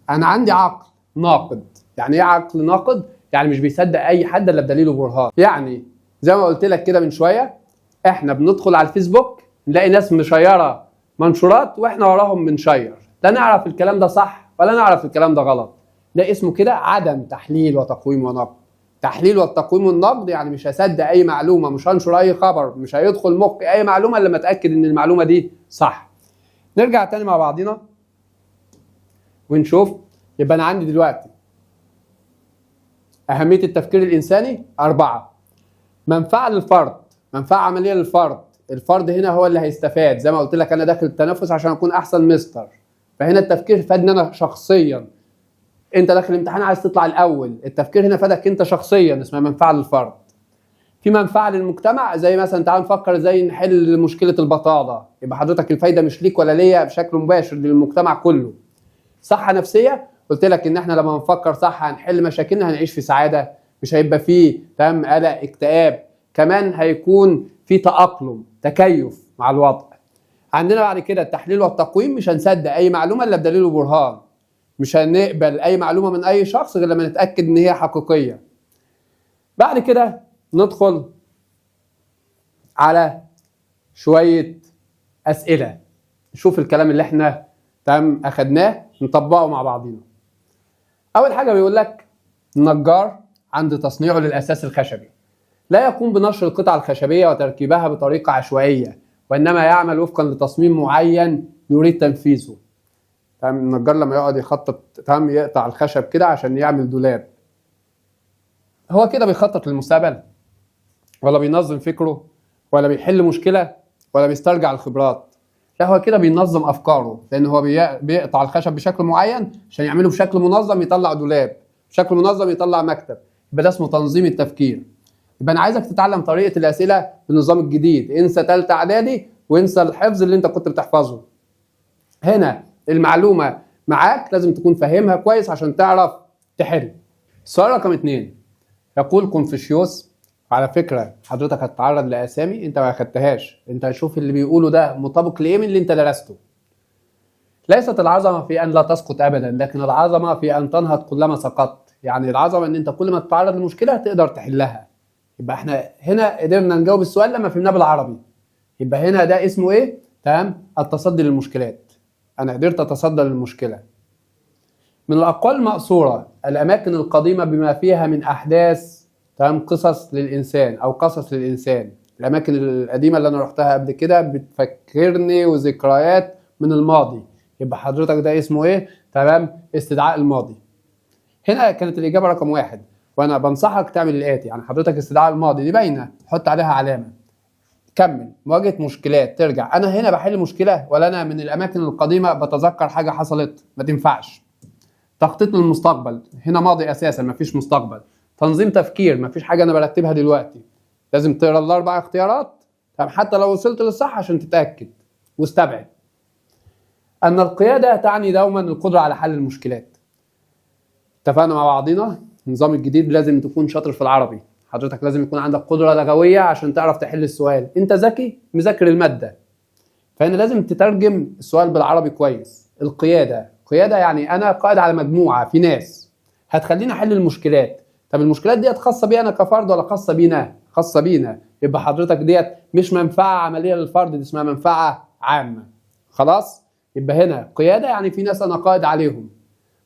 انا عندي عقل ناقد. يعني ايه عقل ناقد؟ يعني مش بيصدق اي حد الا بدليل وبرهان. يعني زي ما قلت لك كده من شويه، احنا بندخل على الفيسبوك نلاقي ناس مشيره منشورات واحنا وراهم بنشير، لا نعرف الكلام ده صح ولا نعرف الكلام ده غلط. ده اسمه كده عدم تحليل وتقويم ونقد. تحليل والتقويم والنقد يعني مش هصدق اي معلومه، مش هنشر اي خبر، مش هيدخل مخي اي معلومه الا لما اتاكد ان المعلومه دي صح. نرجع تاني مع بعضينا ونشوف. يبقى انا عندي دلوقتي اهميه التفكير الانساني 4. منفعه للفرد، منفعه عمليه للفرد. الفرد هنا هو اللي هيستفاد. زي ما قلت لك انا داخل التنافس عشان اكون احسن مستر، فهنا التفكير فادني انا شخصيا. انت داخل الامتحان عايز تطلع الاول، التفكير هنا فادك انت شخصيا، اسمها منفعه للفرد. في منفعه للمجتمع، زي مثلا تعال نفكر ازاي نحل مشكله البطاله، يبقى حضرتك الفايده مش ليك ولا ليا، بشكل مباشر للمجتمع كله. صحه نفسيه، قلت لك ان احنا لما نفكر صح هنحل مشاكلنا، هنعيش في سعاده، مش هيبقى فيه تمام قلق اكتئاب، كمان هيكون في تاقلم تكيف مع الوضع. عندنا بعد كده التحليل والتقويم، مش هنصدق اي معلومه الا بدليل وبرهان، مش هنقبل اي معلومه من اي شخص غير لما نتاكد ان هي حقيقيه. بعد كده ندخل على شويه اسئله، نشوف الكلام اللي احنا تمام اخدناه نطبقه مع بعضينا. اول حاجه بيقول لك النجار عند تصنيعه للاساس الخشبي لا يقوم بنشر القطع الخشبيه وتركيبها بطريقه عشوائيه، وانما يعمل وفقا لتصميم معين يريد تنفيذه. تمام النجار لما يقعد يخطط تمام يقطع الخشب كده عشان يعمل دولاب، هو كده بيخطط للمستقبل ولا بينظم فكره ولا بيحل مشكله ولا بيسترجع الخبرات؟ لا، هو كده بينظم افكاره، لان هو بيقطع الخشب بشكل معين عشان يعمله بشكل منظم يطلع دولاب، بشكل منظم يطلع مكتب. يبقى ده اسمه تنظيم التفكير. يبقى انا عايزك تتعلم طريقه الاسئله بالنظام الجديد، انسى ثالثه اعدادي وانسى الحفظ اللي انت كنت بتحفظه. هنا المعلومه معاك لازم تكون فاهمها كويس عشان تعرف تحل. السؤال رقم 2 يقول كونفوشيوس، على فكره حضرتك هتتعرض لاسامي انت ما اخدتهاش، انت هتشوف اللي بيقوله ده مطابق لايه من اللي انت درسته. ليست العظمه في ان لا تسقط ابدا، لكن العظمه في ان تنهض كلما سقطت. يعني العظمه ان انت كل ما تتعرض لمشكله تقدر تحلها. يبقى احنا هنا قدرنا نجاوب السؤال لما فهمناه بالعربي. يبقى هنا ده اسمه ايه؟ تمام التصدي للمشكلات. انا قدرت اتصدى للمشكله. من الاقوال المأثوره الاماكن القديمه بما فيها من احداث تمام قصص للانسان او قصص للانسان. الاماكن القديمه اللي انا رحتها قبل كده بتفكرني وذكريات من الماضي. يبقى حضرتك ده اسمه ايه؟ تمام استدعاء الماضي. هنا كانت الاجابه رقم 1، وانا بنصحك تعمل الاتي. يعني حضرتك استدعاء الماضي دي باينه، حط عليها علامه. كمل مواجهه مشكلات، ترجع انا هنا بحل مشكله ولا انا من الاماكن القديمه بتذكر حاجه حصلت؟ ما تنفعش. تخطيط للمستقبل، هنا ماضي اساسا مفيش مستقبل. تنظيم تفكير، مفيش حاجه انا برتبها دلوقتي. لازم تقرا الاربع اختيارات حتى لو وصلت للصح عشان تتاكد واستبعد. ان القياده تعني دوما القدره على حل المشكلات. اتفقنا مع بعضينا؟ النظام الجديد لازم تكون شاطر في العربي. حضرتك لازم يكون عندك قدره لغويه عشان تعرف تحل السؤال. انت ذكي مذاكر الماده، فهنا لازم تترجم السؤال بالعربي كويس. القياده، قياده يعني انا قائد على مجموعه في ناس هتخليني احل المشكلات. طب المشكلات ديت خاصه بي انا كفرد ولا خاصه بينا؟ خاصه بينا. يبقى حضرتك ديت مش منفعه عمليه للفرد، دي اسمها منفعه عامه. خلاص؟ يبقى هنا قياده يعني في ناس انا قائد عليهم،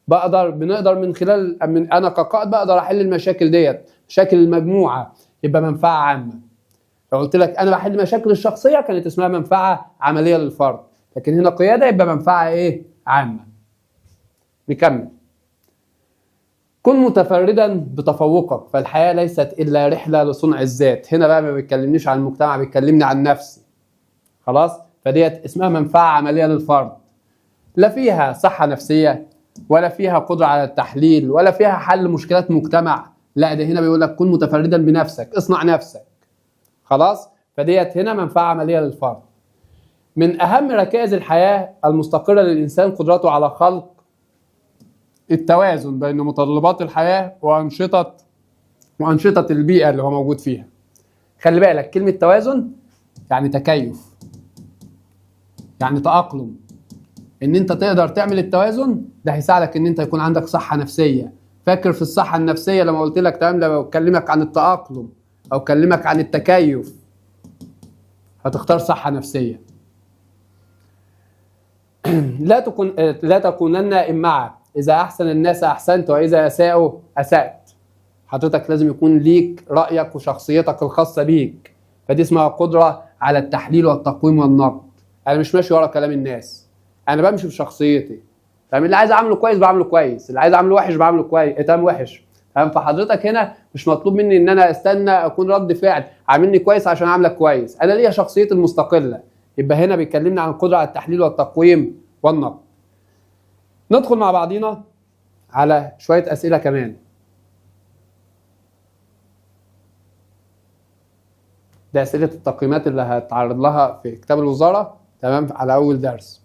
بنقدر من خلال انا كقائد بقدر احل المشاكل ديت، مشاكل المجموعه، يبقى منفعه عامه. لو قلت لك انا بحل مشاكل الشخصيه كانت اسمها منفعه عمليه للفرد، لكن هنا قياده يبقى منفعه ايه؟ عامه. نكمل. كن متفردا بتفوقك، فالحياه ليست الا رحله لصنع الذات. هنا بقى ما بيتكلمنيش عن المجتمع، بيكلمني عن نفسي. خلاص؟ فديت اسمها منفعه عمليه للفرد. لا فيها صحه نفسيه ولا فيها قدره على التحليل ولا فيها حل مشكلات مجتمع. لا، ده هنا بيقول لك كن متفردا بنفسك، اصنع نفسك. خلاص؟ فديت هنا منفعه عمليه للفرد. من اهم ركائز الحياه المستقره للانسان قدرته على خلق التوازن بين متطلبات الحياه وانشطه البيئه اللي هو موجود فيها. خلي بالك كلمه توازن يعني تكيف، يعني تأقلم. ان انت تقدر تعمل التوازن ده هيساعدك ان انت يكون عندك صحه نفسيه. فاكر في الصحه النفسيه لما قلت لك تمام، لما بكلمك عن التأقلم او اكلمك عن التكيف هتختار صحه نفسيه. لا تكونن إمعة، إذا أحسن الناس أحسنت وإذا أساءوا أسأت. حضرتك لازم يكون ليك رأيك وشخصيتك الخاصة بيك، فدي اسمها قدرة على التحليل والتقويم والنقد. أنا مش ماشي ورا كلام الناس، أنا بمشي بشخصيتي. تمام؟ اللي عايز أعمله كويس بعمله كويس، اللي عايز أعمله وحش بعمله كويس تمام وحش. تمام؟ فحضرتك هنا مش مطلوب مني إن أنا أستنى أكون رد فعل عاملني كويس عشان أعملك كويس، أنا ليا شخصيتي المستقلة. يبقى هنا بيكلمنا عن القدرة على التحليل والتقويم والنقد. ندخل مع بعضينا على شوية أسئلة كمان. ده أسئلة التقييمات اللي هتعرض لها في كتاب الوزارة تمام على أول درس.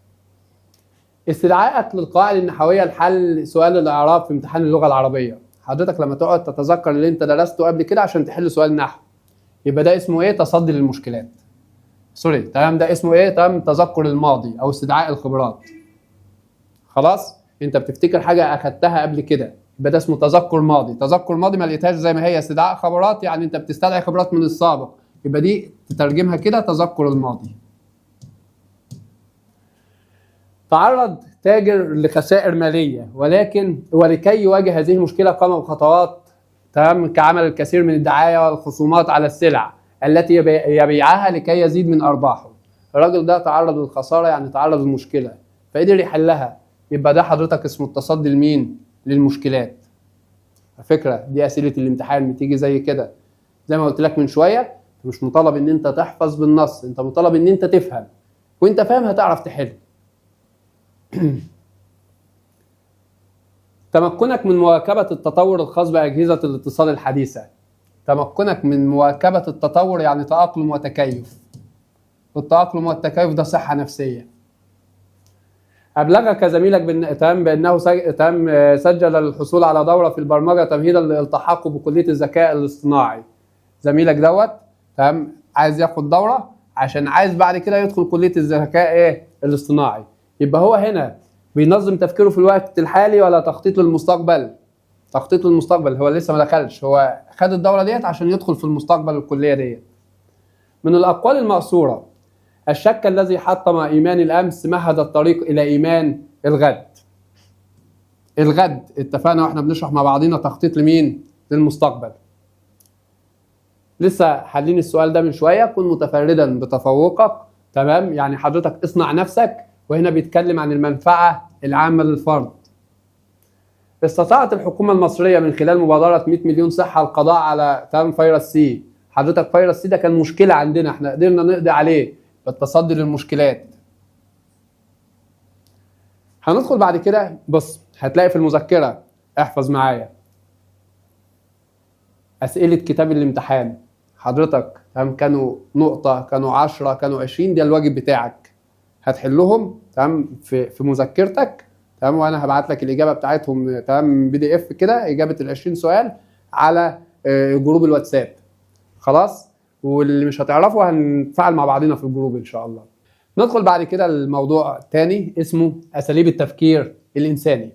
استدعائك للقواعد النحوية لحل سؤال الإعراب في امتحان اللغة العربية. حضرتك لما تقعد تتذكر اللي أنت درسته قبل كده عشان تحل سؤال نحو، يبقى ده اسمه إيه؟ تصدي للمشكلات. سوري تمام، ده اسمه إيه؟ تمام تذكر الماضي أو استدعاء الخبرات. خلاص؟ انت بتفتكر حاجه اخدتها قبل كده، يبقى ده اسمه تذكر ماضي. تذكر ماضي ما لقيتهاش زي ما هي استدعاء خبرات، يعني انت بتستدعي خبرات من السابق، يبقى دي تترجمها كده تذكر الماضي. تاجر لخسائر ماليه، ولكي يواجه هذه المشكله قام بخطوات تمام كعمل الكثير من الدعايه والخصومات على السلع التي يبيعها لكي يزيد من ارباحه. الراجل ده تعرض للخساره، يعني تعرض للمشكله فقدر يحلها، يبقى ده حضرتك اسمه التصدي لمين؟ للمشكلات. على فكره دي اسئله الامتحان بتيجي زي كده، زي ما قلت لك من شويه، مش مطالب ان انت تحفظ بالنص، انت مطالب ان انت تفهم، وانت فاهم هتعرف تحل. تمكنك من مواكبة التطور الخاص بأجهزة الاتصال الحديثة. تمكنك من مواكبة التطور يعني تأقلم وتكيف، والتأقلم والتكيف ده صحة نفسية. أبلغك زميلك بأنه سجل للحصول على دورة في البرمجة تمهيدا لالتحاقه بكلية الذكاء الاصطناعي. زميلك دوت تمام عايز ياخد دورة عشان عايز بعد كده يدخل كلية الذكاء الاصطناعي. يبقى هو هنا بينظم تفكيره في الوقت الحالي ولا تخطيط للمستقبل؟ تخطيط للمستقبل. هو لسه ما دخلش، هو خد الدورة ديت عشان يدخل في المستقبل الكلية ديت. من الأقوال المأثورة: الشك الذي حطم إيمان الأمس مهد الطريق إلى إيمان الغد. الغد اتفقنا واحنا بنشرح مع بعضينا تخطيط لمين؟ للمستقبل. لسه حلين السؤال ده من شوية. كن متفردا بتفوقك. تمام، يعني حضرتك اصنع نفسك، وهنا بيتكلم عن المنفعة العامة للفرد. استطاعت الحكومة المصرية من خلال مبادرة 100 مليون صحة القضاء على فيروس سي. حضرتك فيروس سي ده كان مشكلة عندنا، احنا قدرنا نقضي عليه بالتصدي للمشكلات. هندخل بعد كده، بص هتلاقي في المذكرة، احفظ معايا أسئلة كتاب الامتحان. حضرتك تمام كانوا نقطة، كانوا 10، كانوا 20، ده الواجب بتاعك هتحلهم تمام في مذكرتك تمام، وانا هبعت لك الإجابة بتاعتهم تمام PDF كده، إجابة ال20 سؤال على جروب الواتساب. خلاص، واللي مش هتعرفه هنفعل مع بعضنا في الجروب إن شاء الله. ندخل بعد كده الموضوع تاني اسمه أساليب التفكير الإنساني.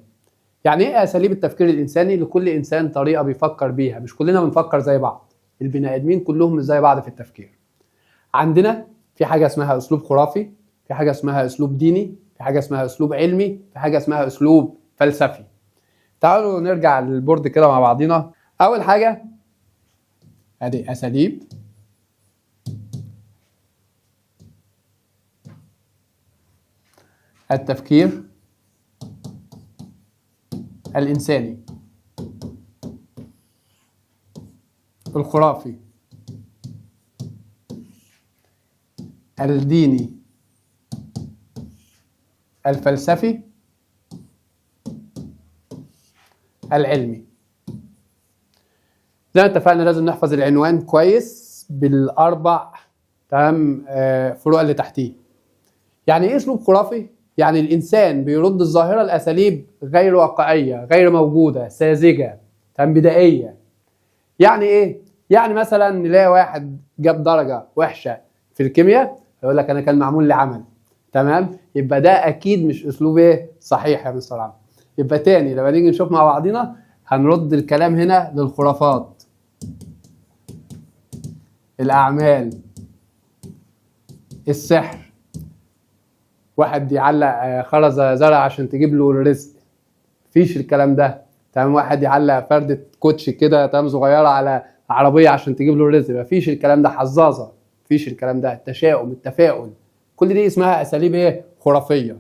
يعني ايه أساليب التفكير الإنساني؟ لكل إنسان طريقة بيفكر بيها، مش كلنا بنفكر زي بعض، البني آدمين كلهم مش زي بعض في التفكير. عندنا في حاجة اسمها أسلوب خرافي، في حاجة اسمها أسلوب ديني، في حاجة اسمها أسلوب علمي، في حاجة اسمها أسلوب فلسفي. تعالوا نرجع للبورد كده مع بعضنا. أول حاجة ادي أساليب التفكير الإنساني: الخرافي، الديني، الفلسفي، العلمي. زي ما اتفقنا لازم نحفظ العنوان كويس بالأربع تمام فروع اللي تحتيه. يعني ايه اسلوب خرافي؟ يعني الانسان بيرد الظاهره لاساليب غير واقعيه، غير موجوده، ساذجه، تمام، بدائيه. يعني ايه؟ يعني مثلا نلاقي واحد جاب درجه وحشه في الكيمياء يقول لك انا كان معمول لي عمل. تمام، يبقى ده اكيد مش اسلوب ايه؟ صحيح يا مستر عمرو. يبقى تاني لما نيجي نشوف مع بعضينا هنرد الكلام هنا للخرافات، الاعمال، السحر. واحد يعلق خرزة زرع عشان تجيب له الرزق، مفيش الكلام ده. تمام، واحد يعلق فردة كوتش كده تمام صغيرة على عربية عشان تجيب له الرزق، مفيش الكلام ده. حظاظة، مفيش الكلام ده. التشاؤم، التفاؤل، كل دي اسمها اساليب ايه؟ خرافية.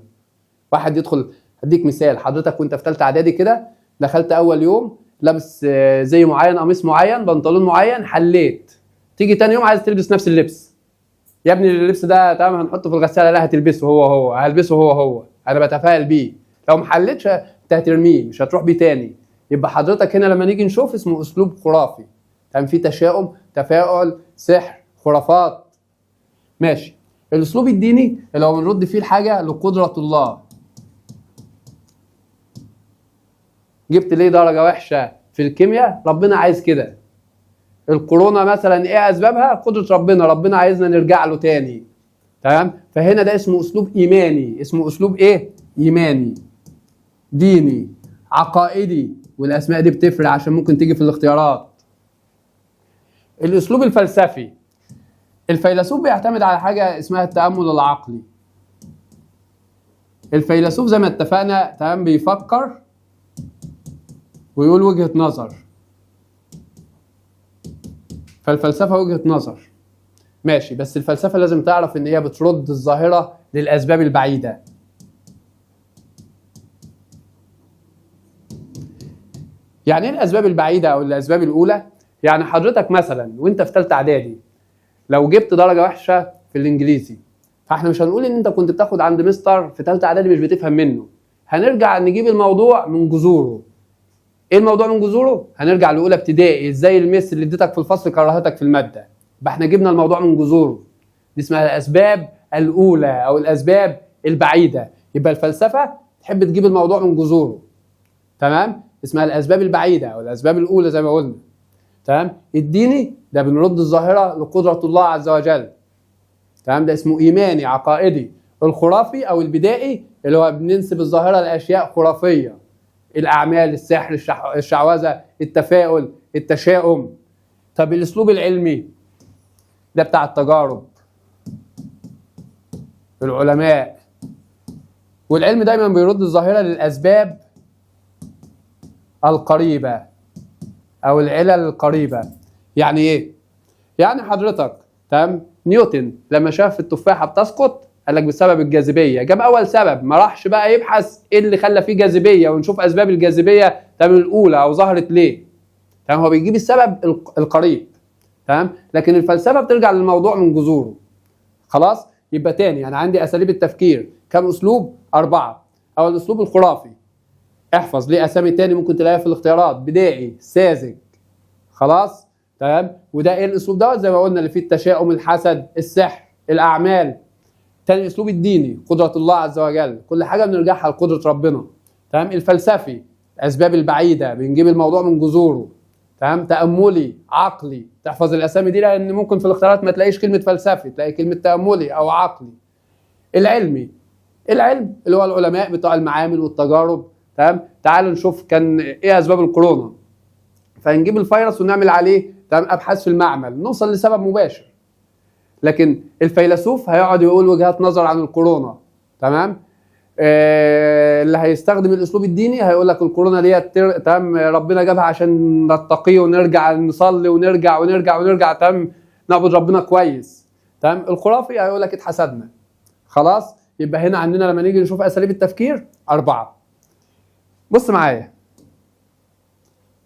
واحد يدخل، هديك مثال، حضرتك وانت في ثالثة اعدادي كده دخلت اول يوم لابس زي معين، قميص معين، بنطلون معين، حليت، تيجي تاني يوم عايز تلبس نفس اللبس. يا ابني اللبس ده تمام هنحطه في الغساله، لا هتلبسه هو هلبسه هو انا بتفائل بيه. لو ما حلتش انت هترميه، مش هتروح بيه تاني. يبقى حضرتك هنا لما نيجي نشوف اسمه اسلوب خرافي. تمام، في تشاؤم، تفاؤل، سحر، خرافات. ماشي. الاسلوب الديني اللي هو بنرد فيه الحاجه لقدره الله. جبت ليه درجه وحشه في الكيمياء؟ ربنا عايز كده. الكورونا مثلا ايه اسبابها؟ قدره ربنا، ربنا عايزنا نرجع له تاني. تمام، فهنا ده اسمه اسلوب ايماني. اسمه اسلوب ايه؟ ايماني، ديني، عقائدي، والاسماء دي بتفرق عشان ممكن تيجي في الاختيارات. الاسلوب الفلسفي، الفيلسوف بيعتمد على حاجه اسمها التامل العقلي. الفيلسوف زي ما اتفقنا تمام بيفكر ويقول وجهة نظر، فالفلسفة وجهة نظر ماشي، بس الفلسفة لازم تعرف ان هي بترد الظاهرة للأسباب البعيدة. يعني ايه الأسباب البعيدة أو الأسباب الأولى؟ يعني حضرتك مثلا وانت في ثالثة إعدادي لو جبت درجة وحشة في الإنجليزي، فاحنا مش هنقول ان انت كنت بتاخد عند مستر في ثالثة إعدادي مش بتفهم منه، هنرجع نجيب الموضوع من جذوره. ايه الموضوع من جذوره؟ هنرجع لاولى ابتدائي، ازاي الميس اللي اديتك في الفصل كرهتك في الماده. يبقى احنا جبنا الموضوع من جذوره. دي اسمها الاسباب الاولى او الاسباب البعيده. يبقى الفلسفه تحب تجيب الموضوع من جذوره. تمام؟ اسمها الاسباب البعيده او الاسباب الاولى زي ما قلنا. تمام؟ الديني ده بنرد الظاهره لقدره الله عز وجل. تمام؟ ده اسمه ايماني عقائدي. الخرافي او البدائي اللي هو بننسب الظاهره لاشياء خرافيه. الأعمال، السحر، الشعوذة، التفاؤل، التشاؤم. طب الأسلوب العلمي ده بتاع التجارب، العلماء. والعلم دايما بيرد الظاهرة للأسباب القريبة أو العلل القريبة. يعني إيه؟ يعني حضرتك تمام نيوتن لما شاف التفاحة بتسقط قال لك بسبب الجاذبيه، جاب اول سبب، ما راحش بقى يبحث ايه اللي خلى فيه جاذبيه ونشوف اسباب الجاذبيه تمام الاولى او ظهرت ليه. تمام؟ هو بيجيب السبب القريب. تمام؟ لكن الفلسفه بترجع للموضوع من جذوره. خلاص؟ يبقى تاني انا عندي اساليب التفكير كم اسلوب؟ 4. او الاسلوب الخرافي، احفظ ليه اسامي تاني ممكن تلاقيها في الاختيارات: بدائي، ساذج. خلاص؟ تمام؟ وده ايه الاسلوب دوت؟ زي ما قلنا اللي فيه التشاؤم، الحسد، السحر، الاعمال. تاني الاسلوب الديني قدرة الله عز وجل، كل حاجة بنرجعها لقدرة ربنا. تمام؟ الفلسفي الاسباب البعيدة، بنجيب الموضوع من جذوره. تمام؟ تأملي، عقلي، تحفظ الاسامي دي لان ممكن في الاختيارات ما تلاقيش كلمة فلسفي، تلاقي كلمة تأملي او عقلي. العلمي، العلم اللي هو العلماء بتوع المعامل والتجارب. تمام؟ تعالوا نشوف كان ايه اسباب الكورونا، فنجيب الفيروس ونعمل عليه تمام ابحاث في المعمل نوصل لسبب مباشر. لكن الفيلسوف هيقعد يقول وجهات نظر عن الكورونا. تمام؟ اللي هيستخدم الاسلوب الديني هيقول لك الكورونا ديت تمام ربنا جابها عشان نتقيه ونرجع نصلي ونرجع تمام نعبد ربنا كويس. تمام؟ الخرافي هيقول لك اتحسدنا. خلاص؟ يبقى هنا عندنا لما نيجي نشوف اساليب التفكير 4. بص معايا.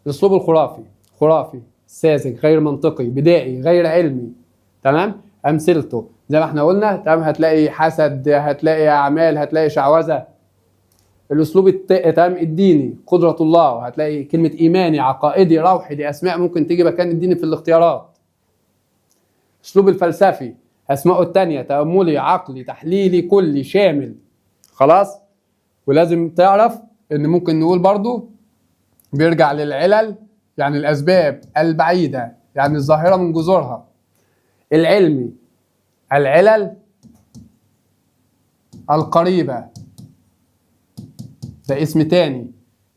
الاسلوب الخرافي، خرافي، ساذج، غير منطقي، بدائي، غير علمي. تمام؟ امثلته زي ما احنا قلنا. تمام؟ هتلاقي حسد، هتلاقي اعمال، هتلاقي شعوذه. الاسلوب تمام الديني قدره الله، وهتلاقي كلمه ايماني، عقائدي، روحي، دي اسماء ممكن تيجي مكان الديني في الاختيارات. الاسلوب الفلسفي اسماءه الثانيه تاملي، عقلي، تحليلي، كلي، شامل. خلاص؟ ولازم تعرف ان ممكن نقول برضو بيرجع للعلل، يعني الاسباب البعيده، يعني الظاهره من جذورها. العلمي العلل القريبة، ده اسم تاني.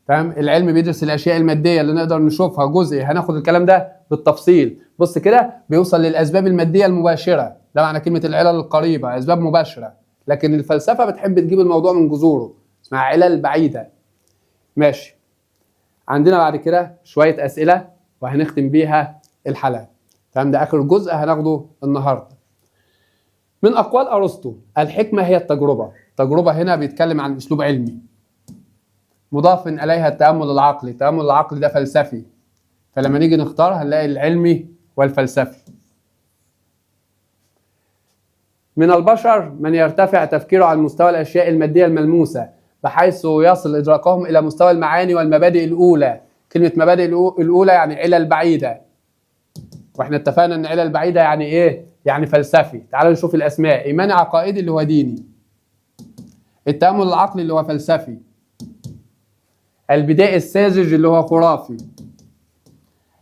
تمام؟ العلم بيدرس الأشياء المادية اللي نقدر نشوفها جزئي، هناخد الكلام ده بالتفصيل. بص كده بيوصل للأسباب المادية المباشرة، ده معنى كلمة العلل القريبة، أسباب مباشرة. لكن الفلسفة بتحب تجيب الموضوع من جذوره، اسمها علل بعيدة. ماشي. عندنا بعد كده شوية أسئلة وهنختم بيها الحلقة. تمام؟ ده آخر جزء هناخده النهاردة. من أقوال أرسطو: الحكمة هي التجربة. التجربة هنا بيتكلم عن أسلوب علمي. مضاف إليها التأمل العقلي. التأمل العقلي ده فلسفي، فلما نيجي نختار هنلاقي العلمي والفلسفي. من البشر من يرتفع تفكيره عن مستوى الأشياء المادية الملموسة بحيث يصل إدراكهم إلى مستوى المعاني والمبادئ الأولى. كلمة مبادئ الأولى يعني علل بعيدة، واحنا اتفقنا ان علل بعيدة يعني ايه؟ يعني فلسفي. تعالوا نشوف الاسماء: ايماني عقائدي اللي هو ديني، التأمل العقلي اللي هو فلسفي، البدائي الساذج اللي هو خرافي،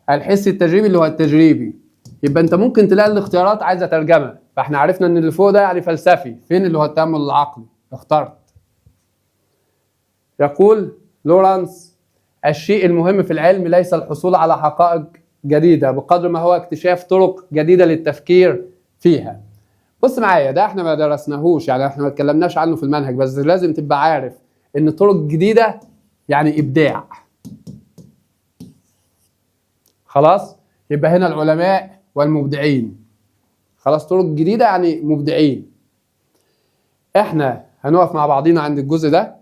الحسي التجريبي اللي هو التجريبي. يبقى انت ممكن تلاقي الاختيارات عايزه ترجمه، فاحنا عرفنا ان اللي فوق ده يعني فلسفي، فين اللي هو التأمل العقلي؟ اخترت. يقول لورانس: الشيء المهم في العلم ليس الحصول على حقائق جديدة بقدر ما هو اكتشاف طرق جديدة للتفكير فيها. بص معايا، ده احنا ما درسناهوش، يعني احنا ما اتكلمناش عنه في المنهج، بس لازم تبقى عارف ان الطرق الجديدة يعني ابداع. خلاص، يبقى هنا العلماء والمبدعين. خلاص، طرق جديدة يعني مبدعين. احنا هنقف مع بعضينا عند الجزء ده،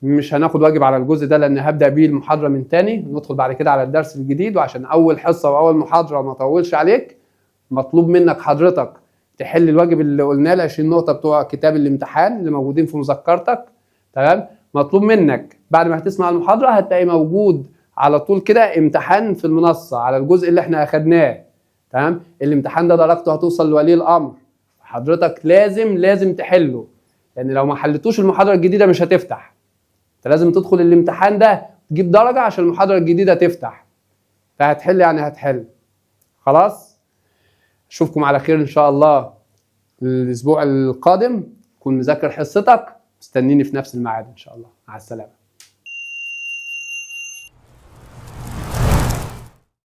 مش هناخد واجب على الجزء ده لان هبدأ بيه المحاضرة من تاني، ندخل بعد كده على الدرس الجديد. وعشان اول حصة واول محاضرة ما اطولش عليك، مطلوب منك حضرتك تحل الواجب اللي قلناه ال 20 نقطة بتوع كتاب الامتحان اللي موجودين في مذكرتك. تمام؟ مطلوب منك بعد ما هتسمع المحاضرة هتلاقي موجود على طول كده امتحان في المنصة على الجزء اللي احنا اخدناه. تمام؟ الامتحان ده درجته هتوصل لولي الامر، حضرتك لازم تحله، لان لو ما حلتوش المحاضرة الجديدة مش هتفتح. انت لازم تدخل الامتحان ده تجيب درجة عشان المحاضرة الجديدة تفتح. فهتحل يعني هتحل. خلاص؟ اشوفكم على خير ان شاء الله الاسبوع القادم. كن مذاكر حصتك، مستنيني في نفس الميعاد ان شاء الله. مع السلامة.